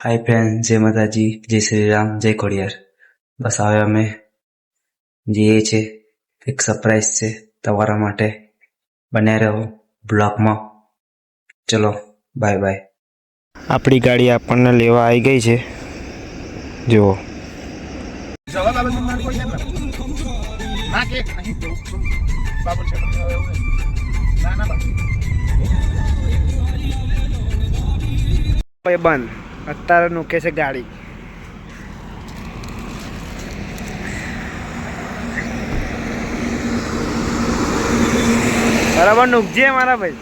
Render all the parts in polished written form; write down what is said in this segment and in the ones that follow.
Hi friend, जय माताजी, जय श्री राम, जय खोड़ियार। बस હવે અમે જઈએ છે એક સરપ્રાઈઝ છે તમારા માટે। બન્યા રહો બ્લોગમાં। ચલો બાય બાય। આપણી ગાડી આપણને લેવા આવી ગઈ છે, જુઓ। બંધ અત્યારે મૂકે છે ગાડી। બરાબર નુકજે મારા ભાઈ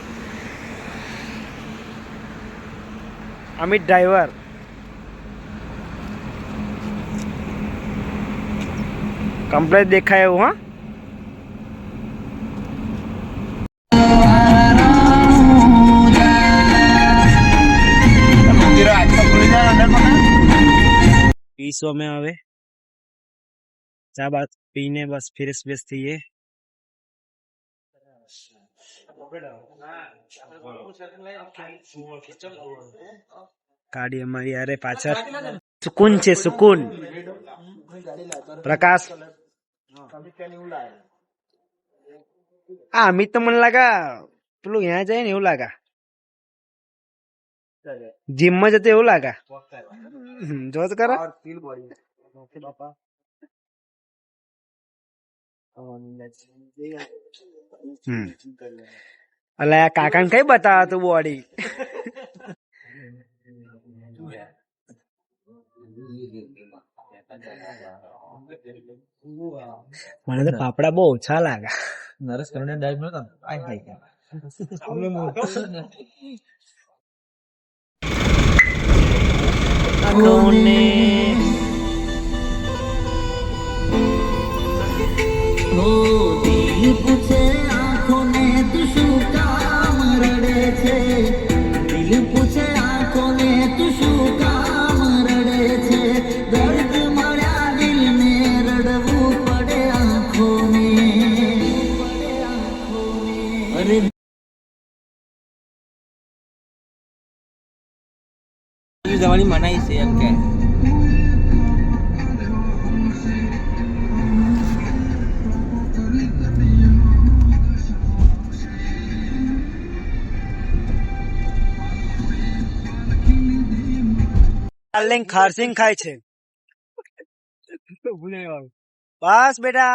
અમિત ડ્રાઈવર। કમ્પ્લેટ દેખાય એવું, હા। विश्व में आवे चा बात पीने बस फ्रेश फ्रेश थी। गाड़ी हमारी अरे पाछर सुकून छे, सुकून। प्रकाश अमित तो मन लगा पेलू यहाँ जाए नहीं लगा, जिम में जते એવું લાગે। જોત કરો અલે આ કાકાને કઈ બતાવા તું બોડી। મને તો પાપડા બહુ ઓછા લાગે। નરેશ કરણે ડાઈવ નતો આ ખાઈ અમે મોટો આકોને ઓ દિલ પૂછે આંખોને તું શું કામ રડે છે, દિલ પૂછે આંખોને તું શું કામ રડે છે, દર્દ મળ્યા દિલને રડવું પડે આંખોને, અરે જવાની મનાઈ છે એમ કે डार्लिंग खारसिंग खाय छे। बस बेटा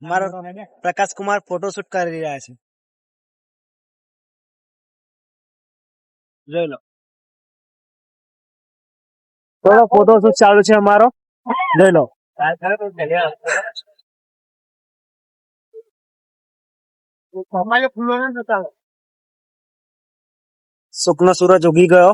मारो प्रकाश कुमार फोटोशूट कर रहा है। જોઈ લો થોડો ફોટોશૂટ ચાલુ છે અમારો, જોઈ લો। સુખનો સૂરજ ઉગી ગયો।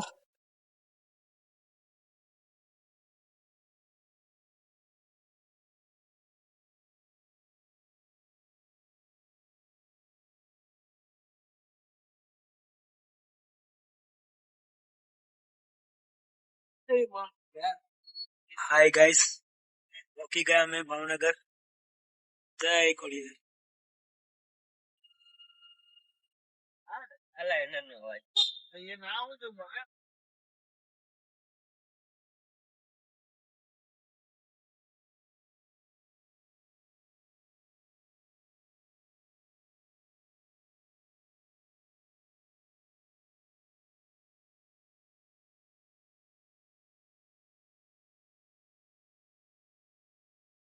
हाय गाइस, पहुंची गया मैं भावनगर। जय खोड़ियार।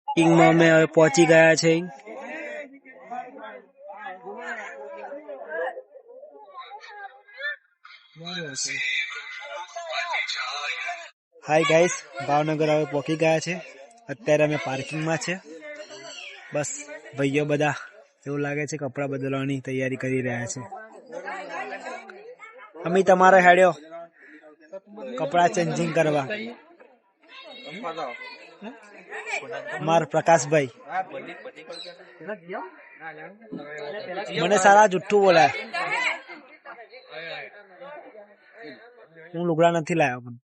किंग में અમે હવે પહોંચી ગયા છે। હાય ગાઈસ, ભાવનગર હવે પહોંચી ગયા છે। અત્યારે અમે પાર્કિંગમાં છે। બસ ભાઈઓ બધા એવું લાગે છે કપડા બદલવાની તૈયારી કરી રહ્યા છે। અમે તમારે હેડ્યો કપડા ચેન્જિંગ કરવા। માર પ્રકાશભાઈ મને સારા જુઠ્ઠું બોલાય, હું લુગડા નથી લાવ્યો, પણ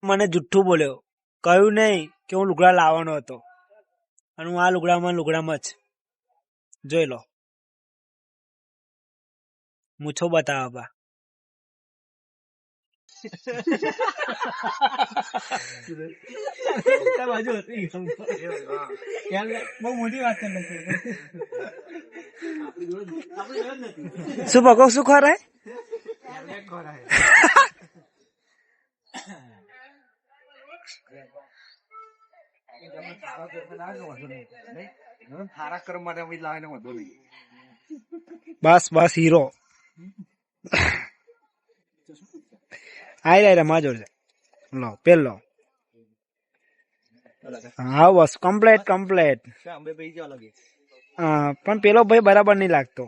મને જુઠ્ઠું બોલ્યો, કહ્યું નહીં કે હું લુગડા લાવવાનો હતો, અને હું આ લુગડામાં જ જોઈ લો। મૂછો બતાવો બહુ મોટી વાત શું પકો શું ખોરાય બસ બસ હીરો આઈ રમા જોડે લો પેલો હા બસ કમ્પ્લેટ પણ પેલો ભાઈ બરાબર નહીં લાગતો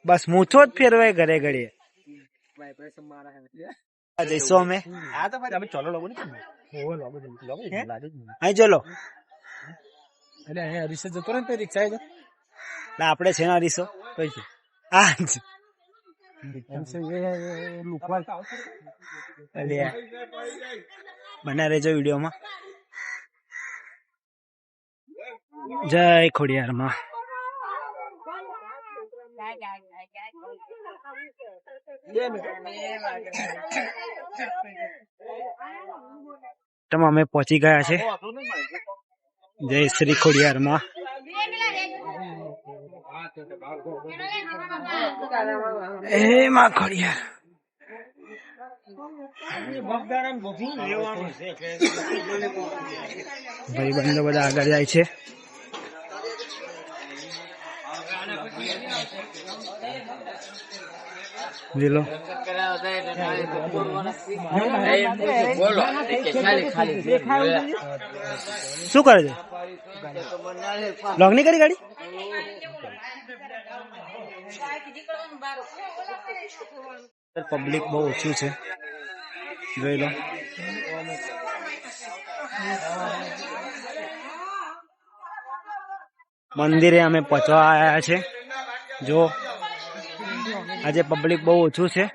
બસ મૂછો જ ફેરવાય ઘરે ઘડીએ જઈશું અમે અહીં ચલો હરીશો જતો ને રિક્ષા આપડે છે ને હરીશો બના રહેજો વિડીયોમાં. જય ખોડિયારમાં. અમે પહોંચી ગયા છે જય શ્રી ખોડિયારમાં. એ માં ખોડિયાર ભાઈ બંધો બધા આગળ જાય છે. લો શું કરે છે? લોગ ની કરી ગાડી? પબ્લિક બહુ ઓછું છે, જોઈ લો. મંદિરે અમે પહોંચવા આવ્યા છે. જો આજે પબ્લિક બહુ ઓછું છે,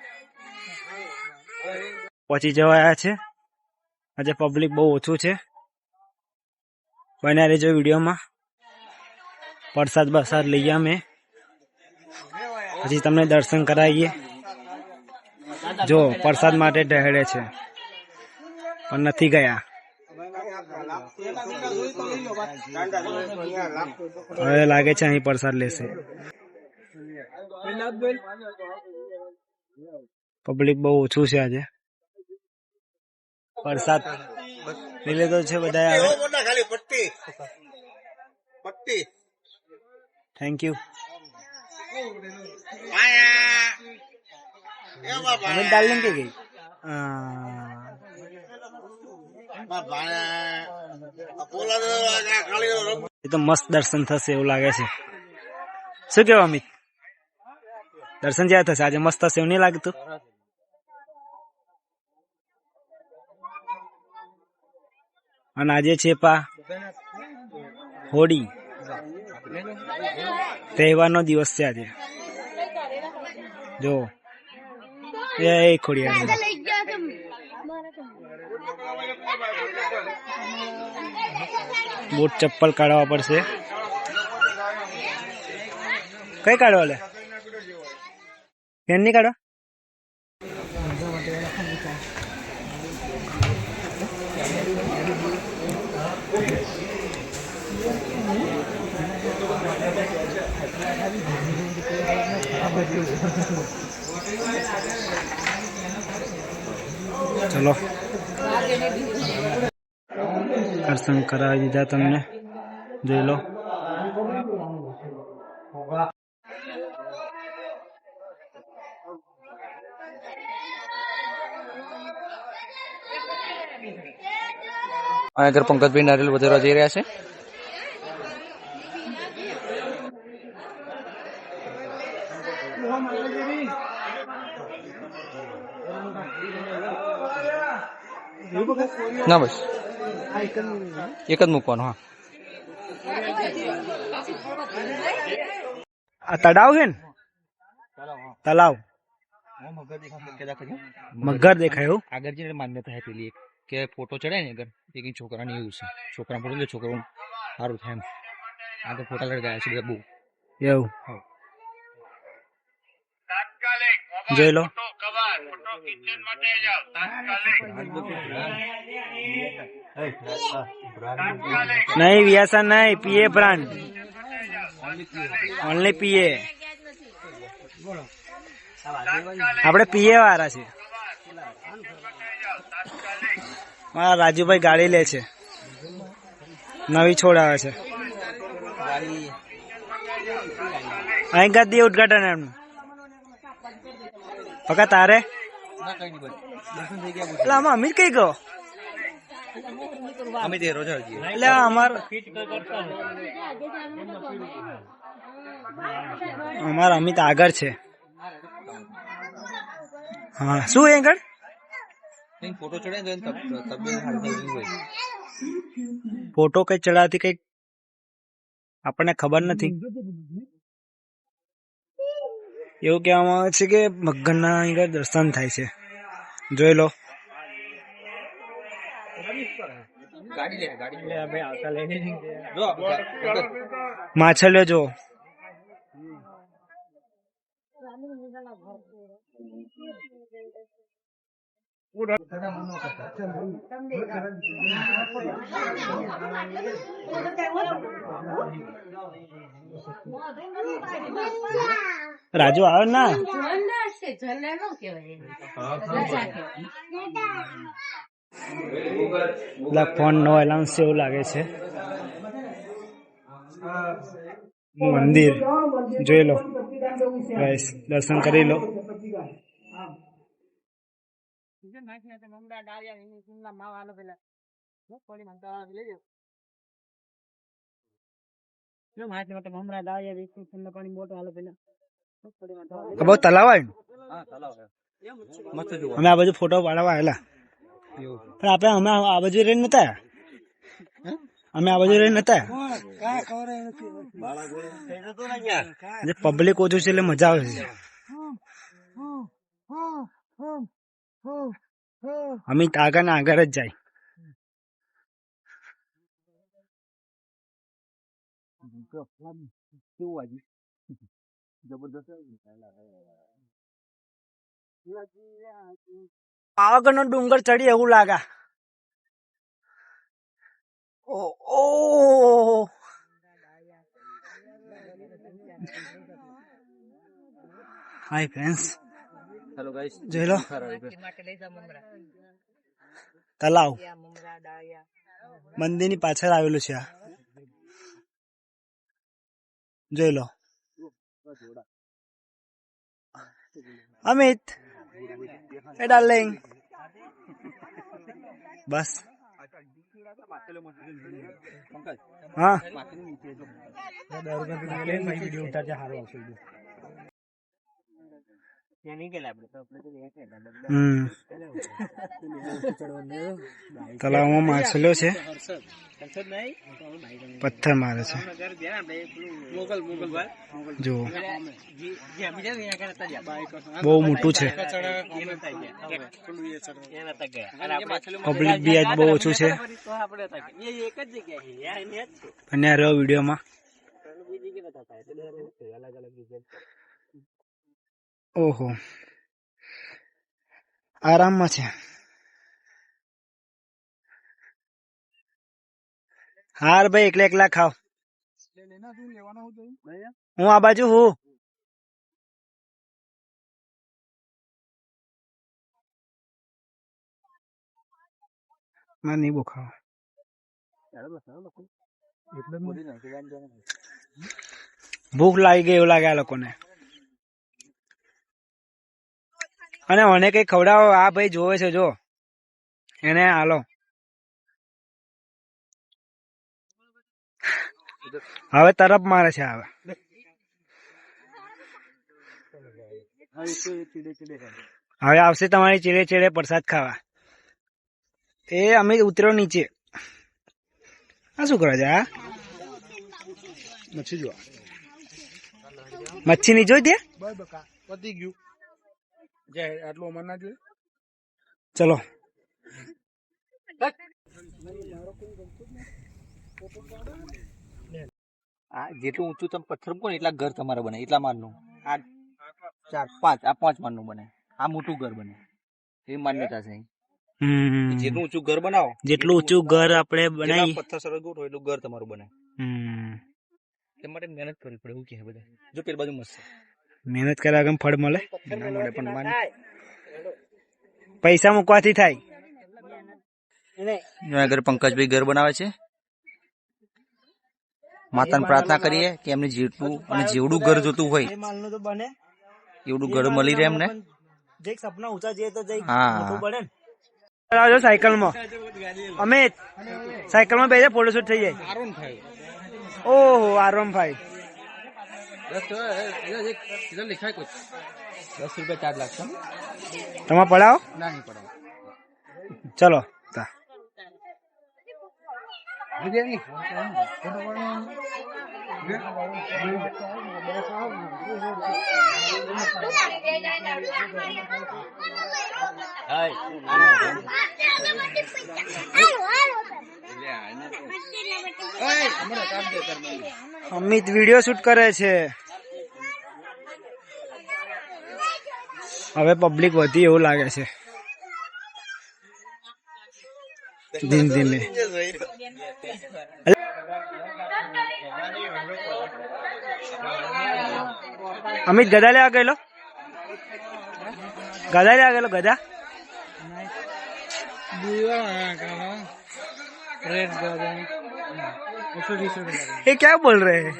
પહોંચી જવા આવ્યા છે. આજે પબ્લિક બહુ ઓછું છે. બન્યા રહેજો વિડીયોમાં. પ્રસાદ બરસાદ લઈએ અમે, પછી તમને દર્શન કરાવીએ. જો પ્રસાદ માટે ઢહેડે છે પણ નથી ગયા. હવે લાગે છે અહીં પ્રસાદ લેશે. પબ્લિક બહુ ઓછું છે આજે. પ્રસાદ લઈ લીધો છે બધા. Thank you. डार्लिंग के गई એ તો મસ્ત દર્શન થશે એવું લાગે છે. શું કેવું અમિત? દર્શન જ્યાં થશે આજે મસ્ત થશે એવું નહીં લાગતું? અને આજે છે હોળી, તહેવારનો દિવસ છે આજે. જો એ ખોડિયાર બૂટ ચપ્પલ કાઢવા પડશે. કઈ કાઢવા લે? પેન નહીં કાઢવા? ચલો દર્શન કરાવી દીધા તમને, જોઈ લો. આગળ પંકજભાઈ નારિયેલ વધારવા જઈ રહ્યા છે. ના બસ એક જ મૂકવાનું. હા આ તળાવ છે ને, તલાવ મગર દેખાય એવું. આગળ જે માન્યતા હે પેલી કે ફોટો ચડાય ને અગર એ કઈ છોકરાને એવું છે, છોકરા ફોટો લે છોકરો સારું થાય એમ. આગળ ફોટા લડગાયા છે બધા બહુ એવું. જોઈ લો. નહીં વ્યસન નહીં, પીએ બ્રાન્ડ, ઓનલી પીએ. આપણે પીએ વાળા છે. મારા રાજુભાઈ ગાડી લે છે, નવી છોડાવે છે. અહીં કરી દઈએ ઉદઘાટન એમનું. પકા તારે એટલે આમાં અમીર કઈ ગયો? એટલે અમાર અમિત આગળ છે. હા શું આગળ ફોટો ચડાય તબિયત સારી હોય. ફોટો કઈ ચડાવતી કઈ આપણને ખબર નથી. એવું કહેવામાં આવે છે કે મગનના અહીં દર્શન થાય છે. જોઈ લો. માછલીઓ જો. રાજુ આવે ના ફોન નો એલાઉન્સ એવું લાગે છે. મંદિર જોઈ લો, દર્શન કરી લો. બહુ તલાવ આવ્યું. અમે આ બાજુ ફોટો પાડવા આવેલા, પણ આપણે અમે આ બાજુ રહી નતા. અમે આ બાજુ રહી નતા. પબ્લિક ઓછું છે એટલે મજા આવે છે. અમિત આગળ ને આગળ જ જાય. પાવાગઢ નો ડુંગર ચડી એવું લાગે. ઓ હાય ફ્રેન્ડ્સ, હેલો ગાઈસ, જોઈ લો તલાવ મંદિરની પાછળ આવેલું છે. આ જોઈ લો. અમિત એ ડાર્લિંગ બસ. હા તલાવમાં માછલીઓ છે, પથ્થર મારે છે. જો બહુ મોટું છે. પબ્લિક બી આજ બહુ ઓછું છે. અને આ રહ્યો વિડીયોમાં. ઓહો આરામમાં છે. હાર ભાઈ એકલા એકલા ખાવ. હું આ બાજુ હું. નહીં બહુ ખાવ. ભૂખ લાગી ગઈ એવું લાગે આ લોકોને. અને મને કઈ ખવડાવો. આ ભાઈ જોવે છે, જો એને હાલો. હવે તરફ મારે છે. હવે આવશે તમારી ચીડે ચીડે પ્રસાદ ખાવા. એ અમે ઉતર્યો નીચે. આ શું કરે છે? આ મચ્છી જો, મચ્છી નહીં જોઈ દે. પતી ગયું. આટલું અમાર ના જોઈએ. ચલો જેટલું ઊંચું તમે પથ્થર મૂકો ને એટલા ઘર તમારે બને, એટલા મારનું. આ પાંચ આ 5 માળનું બને, આ મોટું ઘર બને એવી માન્યતા છે અહીં. જેટલું ઊંચું ઘર બનાવો, જેટલું ઊંચું ઘર આપણે બનાવી, પથ્થર સરગવો હોય એટલું ઘર તમારું બને. તે માટે મહેનત કરવી પડે એવું કહે બધા. જો પેલી બાજુ મસ્ત છે. મહેનત કર્યા વગર ફળ મળે? ના મળે પણ પૈસા મૂકવાથી થાય. આગળ પંકજભાઈ ઘર બનાવે છે. માતાને પ્રાર્થના કરીએ કે એમને જેટલું અને જેવડું ઘર જોતું હોય એવડું ઘર મળી રહે એમને. સપના ઊંચા જઈએ તો હા પડે ને. સાયકલમાં અમે સાયકલમાં બેસે ફોટોશૂટ થઈ જાય. ઓહો R15 ₹10 ચાર્જ લાગશે. તમે પડાવો? ના નહીં પડાવો. ચલો અમિત વિડીયો શૂટ કરે છે. હવે પબ્લિક વધી એવું લાગે છે ધીમે ધીમે. અમિત ગધા લેવા ગયેલો? ગધા લેવા ગયેલો? ગધા ये क्या बोल रहे हैं?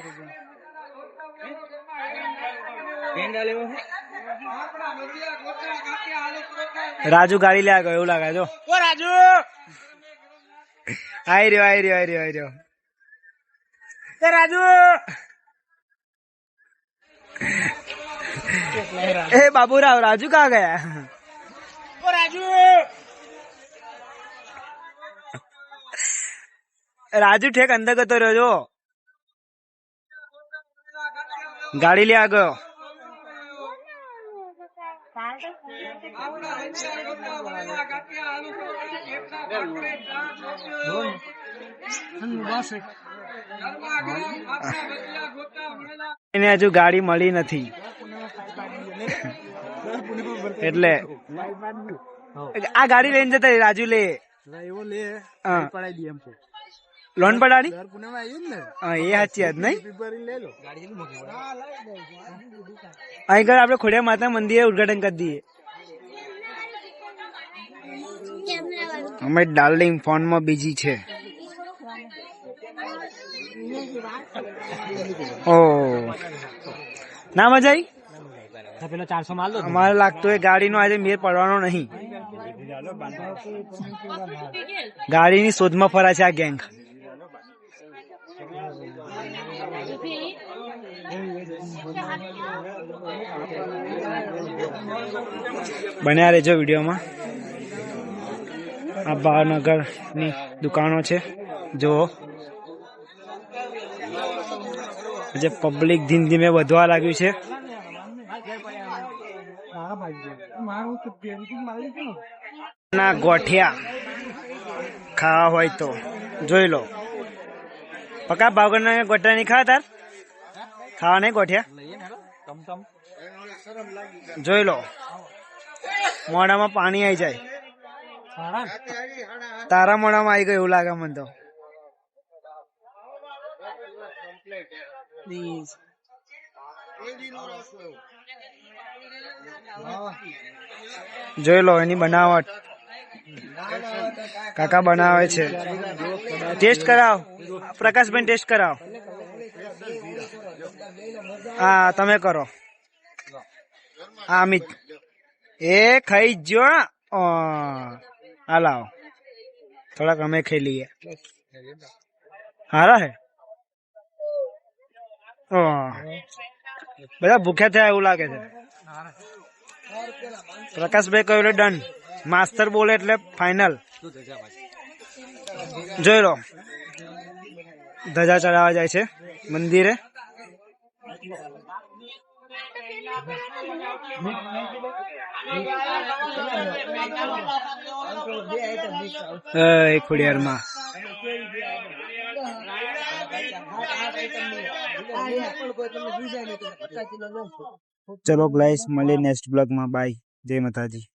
राजू गाड़ी ले आ गयो એવું લાગે જો. ઓ રાજુ આઈ રહ્યો. એ રાજુ ए बाबूराव राजू कहाँ गया? ओ राजू राजू ठेक अंदर गतो રહ્યો જો. ગાડી લે આ ગયો. એને હજુ ગાડી મળી નથી એટલે આ ગાડી લઈને જતા રાજુ લે લોન પડાડી. હા એ સાચી વાત નહીં. અહીં ઘર આપડે ખોડિયાર માતા મંદિરે ઉદઘાટન કરી દઈએ. અમે ડાર્લિંગ ફોન માં બીજી છે. ઓ ના મજા આવી. પેલા 400 માલ દો. અમારે લાગતું એ ગાડી નો આજે મેર પડવાનો નહીં. ગાડીની શોધમાં ફરા છે આ ગેંગ. બન્યા રહેજો વિડીયોમાં. આ ભાવનગર ની દુકાનો છે જો. જે પબ્લિક ધીમે ધીમે વધવા લાગ્યું છે. ના ગોઠિયા ખાવા હોય તો જોઈ લો. પકા ભાવગર ના ગોઠિયા નહીં ખાવા તાર? ખાવા નહીં ગોઠિયા? જોઈ લો મોઢામાં પાણી આવી જાય. તારા મોઢામાં આવી ગયું એવું લાગે મને તો. જોઈ લો એની બનાવટ. કાકા બનાવે છે. ટેસ્ટ કરાવો પ્રકાશભાઈ, ટેસ્ટ કરાવો. હા તમે કરો. હા અમિત એ ખાઈ જો. હા લાવો થોડાક અમે ખાઈ લઈએ. હારા હે. બધા ભૂખ્યા થયા એવું લાગે છે. પ્રકાશભાઈ કહ્યું એટલે ડન. માસ્તર બોલે એટલે ફાઈનલ. જોઈ લો ધજા ચડાવવા જાય છે મંદિરે. ખોડિયારમાં ચલો ગાઈસ મળીએ નેક્સ્ટ બ્લોગમાં. બાય, જય માતાજી.